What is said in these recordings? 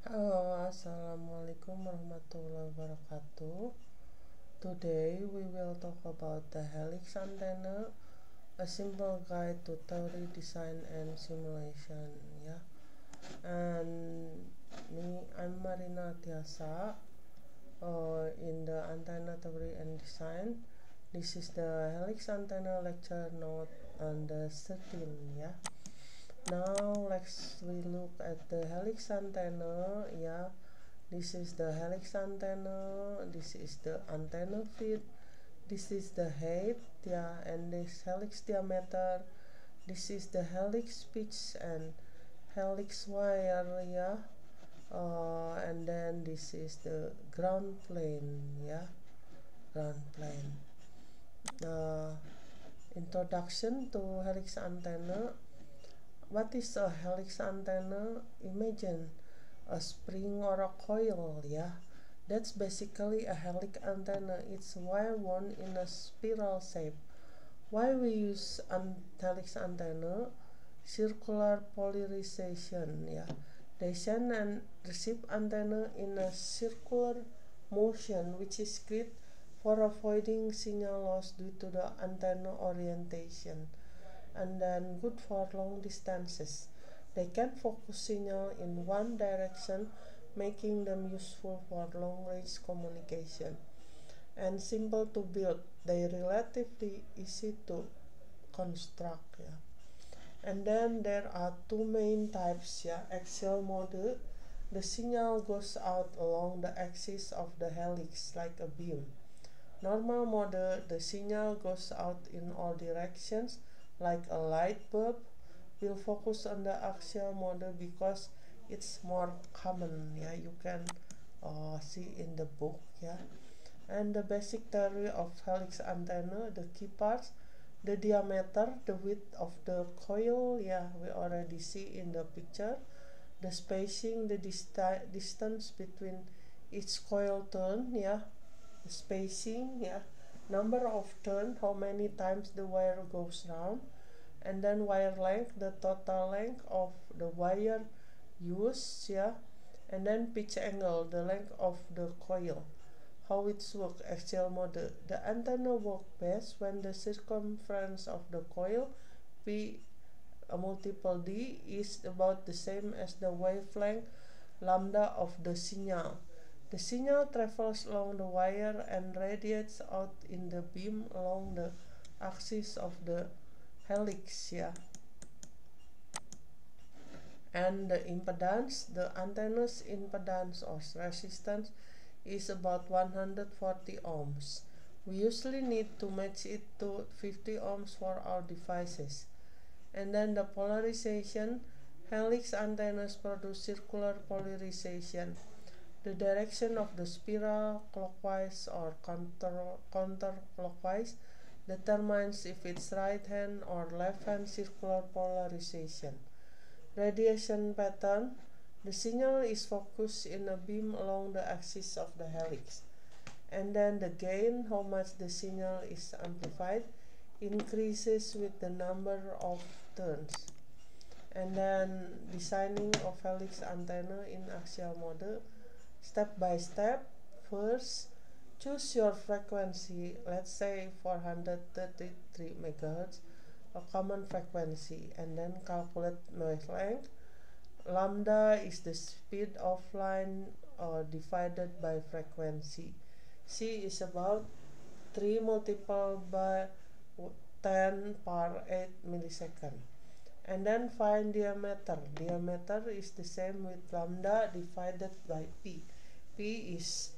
Halo, Assalamualaikum warahmatullahi wabarakatuh. Today we will talk about the helix antenna, a simple guide to theory, design, and simulation. Yeah, and I'm Marina Tiasa. In the antenna theory and design, this is the helix antenna lecture note on the 13. Yeah. Now we look at the helix antenna. Yeah, this is the helix antenna, this is the antenna feed, this is the height, yeah, and this helix diameter, this is the helix pitch and helix wire, yeah, and then this is the ground plane, yeah, ground plane. The introduction to helix antenna. What is a helix antenna? Imagine a spring or a coil, yeah. That's basically a helix antenna. It's wire wound in a spiral shape. Why we use helix antenna? Circular polarization, yeah. They send and receive antenna in a circular motion, which is great for avoiding signal loss due to the antenna orientation, and then good for long distances. They can focus signal in one direction, making them useful for long range communication. And simple to build, they relatively easy to construct. Yeah. And then there are two main types. Yeah, axial mode. The signal goes out along the axis of the helix like a beam. Normal mode, the signal goes out in all directions like a light bulb. We'll focus on the axial mode because it's more common. Yeah, you can see in the book. Yeah, and the basic theory of helix antenna, the key parts, the diameter, the width of the coil. Yeah, we already see in the picture. The spacing, the distance between each coil turn. Yeah, spacing, yeah, number of turn, how many times the wire goes round, and then wire length, the total length of the wire used, yeah, and then pitch angle, the length of the coil. How it works, axial mode. The antenna works best when the circumference of the coil P multiple D is about the same as the wavelength lambda of the signal. The signal travels along the wire and radiates out in the beam along the axis of the helix. Yeah. And the impedance, the antenna's impedance or resistance is about 140 ohms. We usually need to match it to 50 ohms for our devices. And then the polarization, helix antennas produce circular polarization. The direction of the spiral, clockwise or counterclockwise, determines if it's right hand or left hand circular polarization. Radiation pattern, the signal is focused in a beam along the axis of the helix. And then the gain, how much the signal is amplified, increases with the number of turns. And then designing of helix antenna in axial mode, step by step. First, choose your frequency, let's say 433 MHz, a common frequency, and then calculate wavelength. Lambda is the speed of line divided by frequency. C is about 3 multiplied by 10 per 8 millisecond. And then find diameter. Diameter is the same with lambda divided by P. P is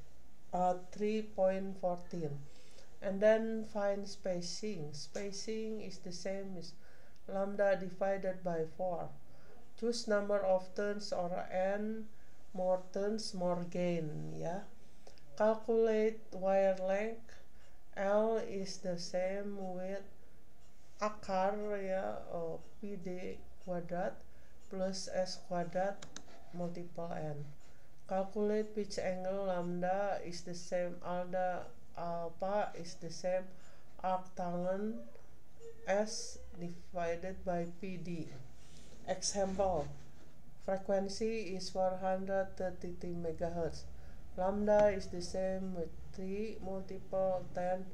3.14. And then find spacing. Spacing is the same as lambda divided by 4. Choose number of turns or n, more turns, more gain. Yeah. Calculate wire length. L is the same with akar, ya, PD kuadrat plus S kuadrat multiple N. Calculate pitch angle. Lambda is the same, alpha is the same arctangen S divided by PD. Example, Frequency is 433 MHz. Lambda is the same with 3 multiple 10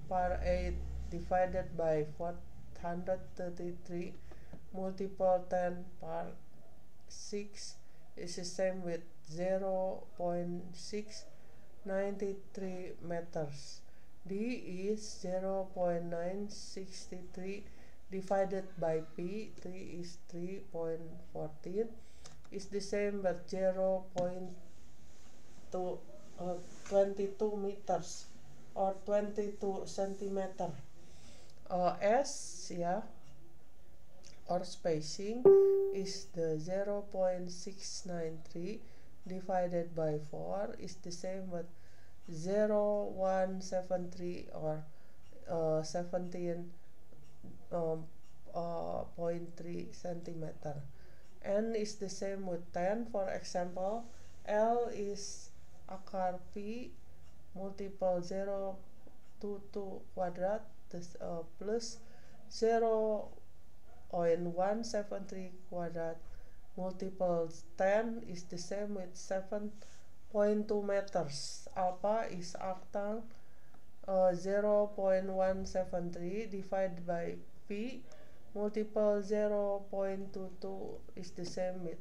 power 8 divided by 433 multiple 10 power 6 is the same with 0.693 meters. D is 0.963 divided by P, 3 is 3.14, is the same with 0.22 meters or 22 centimeter. S, yeah, or spacing is the 0.693 divided by 4 is the same with 0.173 or 17.3 centimeter. N is the same with 10. For example, L is akar P multiple 0.22 quadrat plus 0.173 quadrat multiple 10 is the same with 7.2 meters. Alpha is octal 0.173 divided by P multiple 0.22 is the same with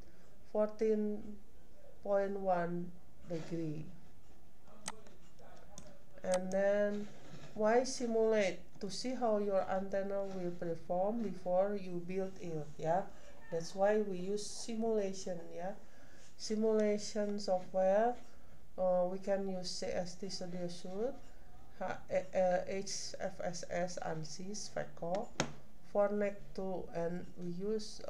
14.1 degree. And then why simulate? To see how your antenna will perform before you build it, yeah. That's why we use simulation, yeah. Simulation software, we can use CST Studio Suite, HFSS, ANSYS, FECO, Fornek 2, and we use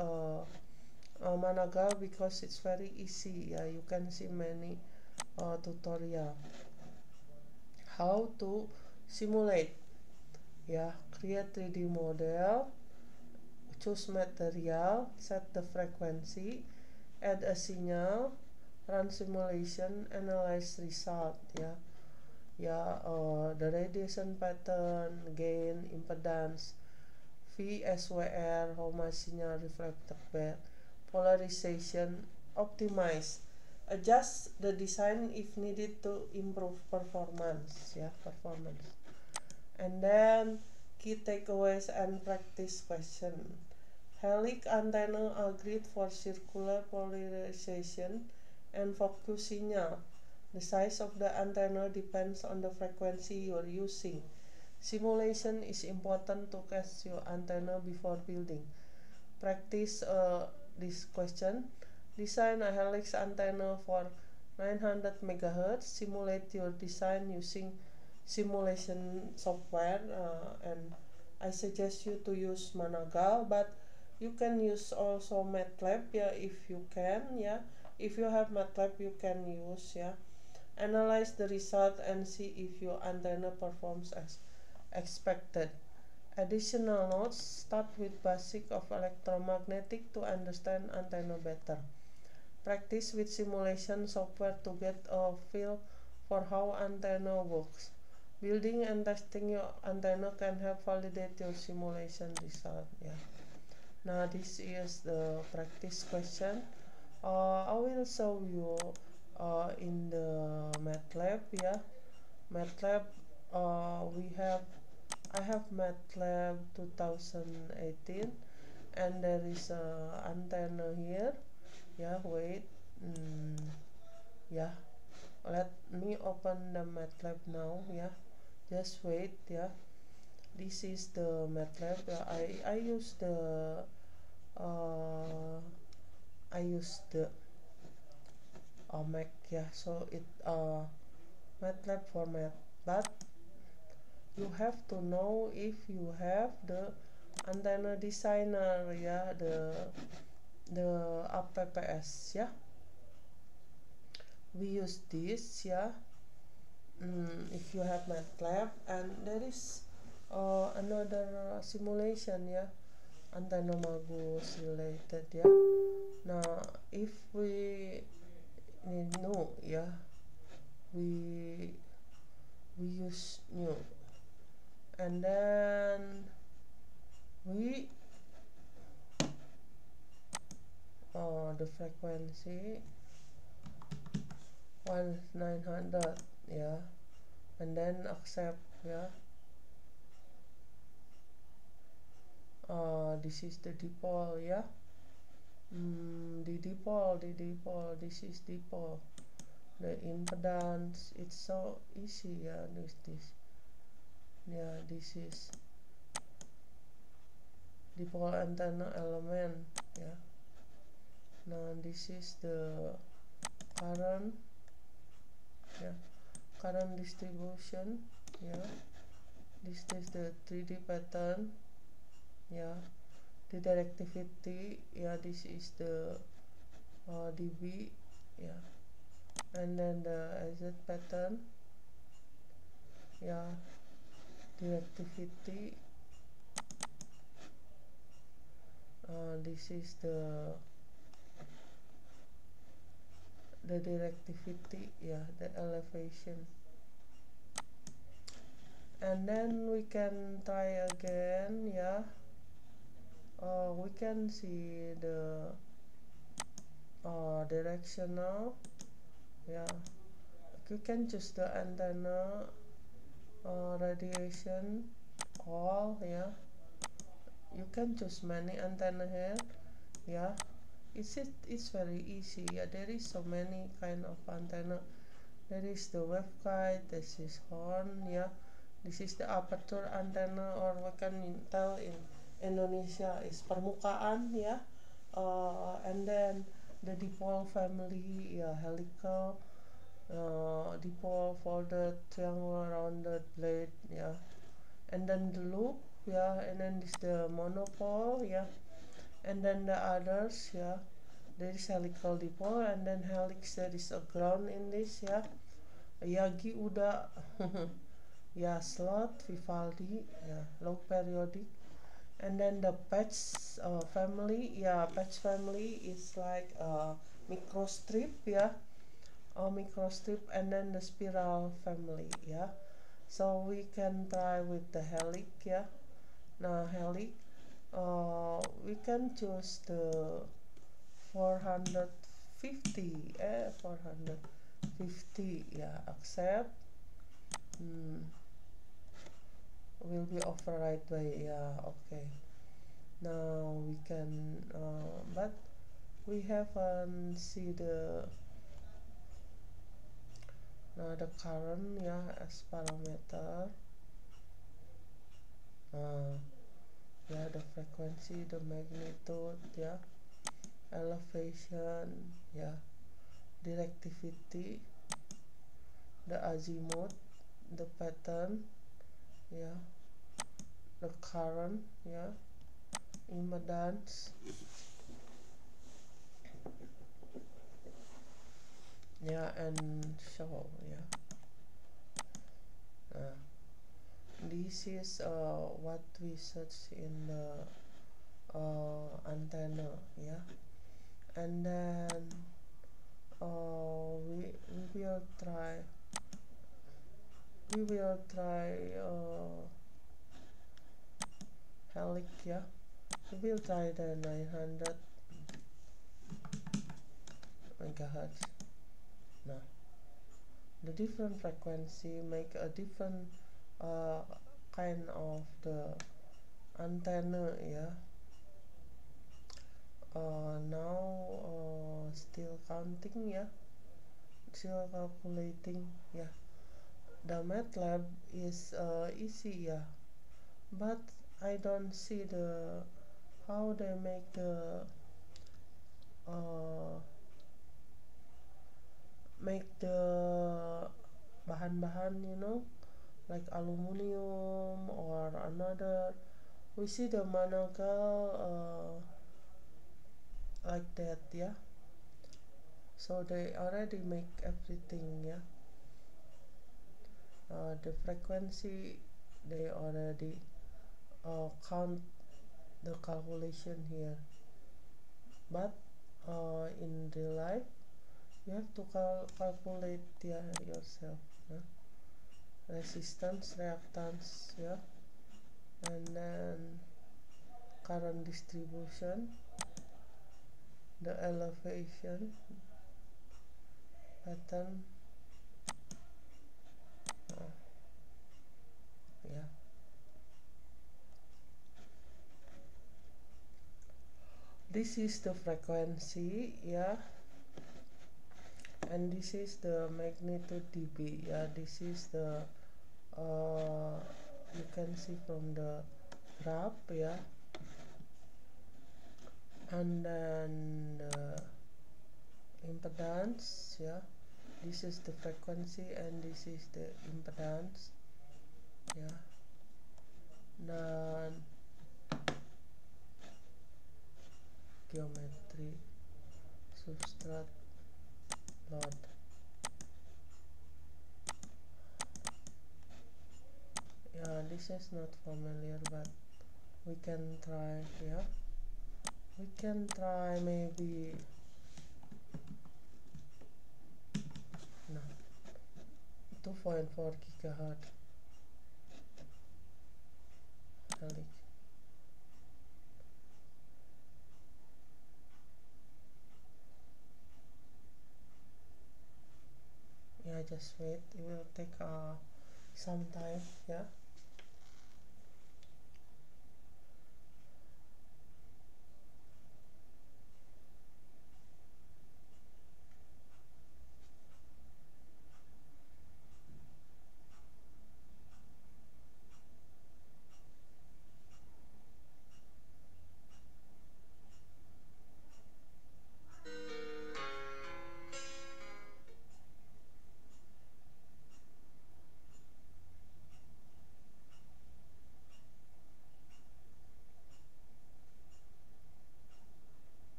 Managal because it's very easy, yeah. You can see many tutorial how to simulate, yeah. Create 3D model, choose material, set the frequency, add a signal, run simulation, analyze result, yeah. The radiation pattern, gain, impedance, VSWR, how much signal reflected back, polarization, optimize, adjust the design if needed to improve performance, yeah, performance. And then key takeaways and practice question. Helix antenna are great for circular polarization and focus signal. The size of the antenna depends on the frequency you are using. Simulation is important to test your antenna before building. Practice this question. Design a helix antenna for 900 MHz. Simulate your design using simulation software, and I suggest you to use Managal, but you can use also MATLAB, yeah, if you can, yeah. If you have MATLAB, you can use, yeah. Analyze the result and see if your antenna performs as expected. Additional notes: start with basic of electromagnetic to understand antenna better. Practice with simulation software to get a feel for how antenna works. Building and testing your antenna can help validate your simulation result, yeah. Now this is the practice question. I will show you in the MATLAB, yeah. MATLAB, I have MATLAB 2018, and there is a antenna here, yeah. Wait, yeah. Let me open the MATLAB now, yeah. Just wait, yeah. This is the MATLAB. I use the Mac, yeah. So it MATLAB format, but you have to know if you have the antenna designer, yeah, the apps, yeah. We use this, yeah. If you have MATLAB, and there is another simulation, yeah, antenna Magus related, yeah. Now if we need new, yeah, we use new, and then we the frequency 1900, yeah, and then accept, yeah. This is the dipole, yeah. The dipole, this is dipole. The impedance, it's so easy, yeah. This yeah, this is dipole antenna element, yeah. Now this is the current, yeah, current distribution, yeah. This is the 3D pattern, yeah. The directivity, yeah, this is the dB, yeah. And then the AZ pattern, yeah. Directivity, this is the directivity, yeah, the elevation. And then we can try again, yeah. We can see the directional, yeah. You can choose the antenna radiation all, yeah. You can choose many antenna here, yeah. It's very easy, yeah. There is so many kind of antenna. There is the waveguide, this is horn, yeah. This is the aperture antenna, or we can tell in Indonesia is permukaan, yeah. And then the dipole family, yeah, helical, dipole folded, triangular rounded blade, yeah. And then the loop, yeah. And then this the monopole, yeah. And then the others, yeah. There is helical dipole, and then helix, there is a ground in this, yeah. Yagi Uda, yeah, slot, Vivaldi, yeah, low periodic. And then the patch family, yeah, patch family is like a microstrip, yeah, a microstrip. And then the spiral family, yeah. So we can try with the helix, yeah. Now helix, we can choose the 450, 450, yeah, accept. Will be override by, yeah, okay. Now we can, but we haven't see the current, yeah, as parameter. Yeah, the frequency, the magnitude, yeah, elevation, yeah, directivity, the azimuth, the pattern, yeah, the current, yeah, impedance, yeah, and show, yeah. This is what we search in the antenna, yeah. And then we will try helix, yeah. We will try the 900 megahertz. Now the different frequency make a different kind of the antenna, yeah. Now still counting, yeah, still calculating, yeah. The MATLAB is easy, yeah, but I don't see the how they make the bahan-bahan, you know, like aluminum or another. We see the managal like that, yeah. So they already make everything, yeah. The frequency, they already count the calculation here, but in real life you have to calculate, yeah, yourself, yeah? Resistance, reactance, yeah, and then current distribution, the elevation pattern. Yeah, this is the frequency, yeah, and this is the magnitude dB. Yeah, this is the you can see from the graph, yeah, and then the impedance, yeah, this is the frequency and this is the impedance, yeah, dan geometry substrate load. Yeah, this is not familiar, but we can try. Yeah, we can try maybe no 2.4 gigahertz helix. Yeah, just wait, it will take some time. Yeah,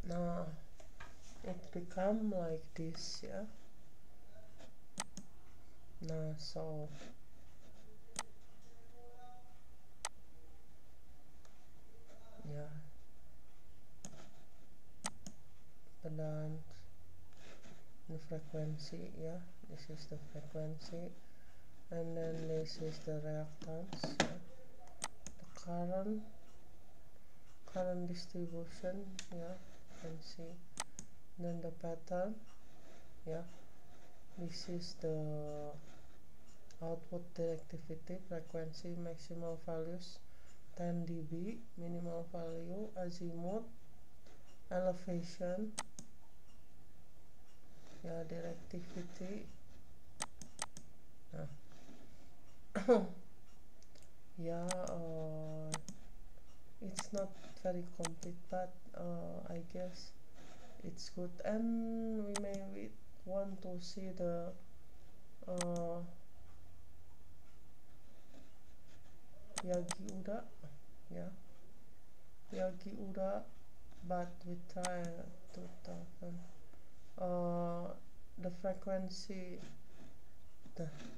now it become like this. Yeah, now so yeah, dan the frequency, yeah, this is the frequency, and then this is the reactance, yeah. The current distribution, yeah, you can see, then the pattern, yeah, this is the output directivity, frequency, maximal values 10 dB, minimal value, azimuth, elevation, yeah, directivity, yeah, it's not very complete, but I guess it's good, and we may want to see the Yagi Uda, yeah, Yagi Uda, but we try 2000. The frequency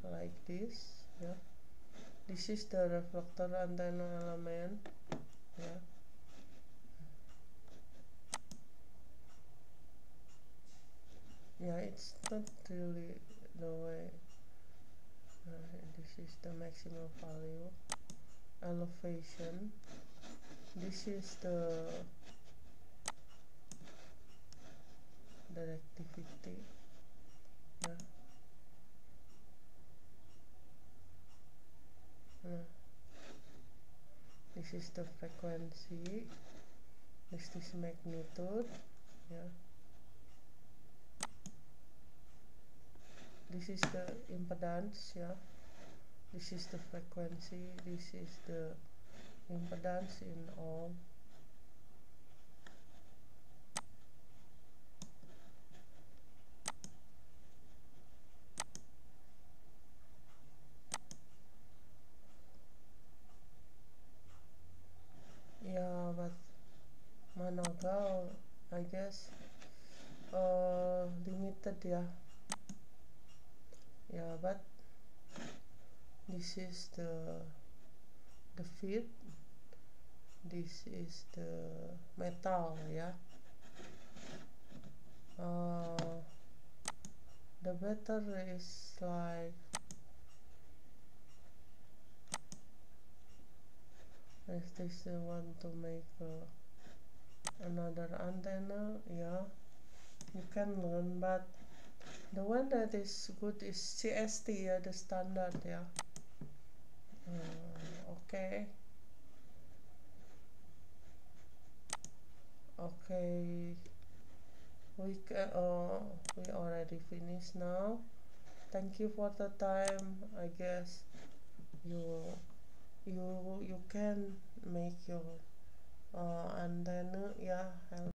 like this, yeah. This is the reflector antenna element, yeah. Yeah, it's not really the way. This is the maximum value, elevation. This is the directivity, yeah. This is the frequency, this is magnitude, yeah. This is the impedance, yeah. This is the frequency, this is the impedance in ohm. Yeah, but Managa, I guess limited, yeah. Yeah, but this is the feed, this is the metal, yeah. The better is like If this you want to make another antenna, yeah, you can learn, but the one that is good is CST, yeah, the standard, yeah. Okay. Okay, we already finished now. Thank you for the time. I guess you you can make your antenna, yeah.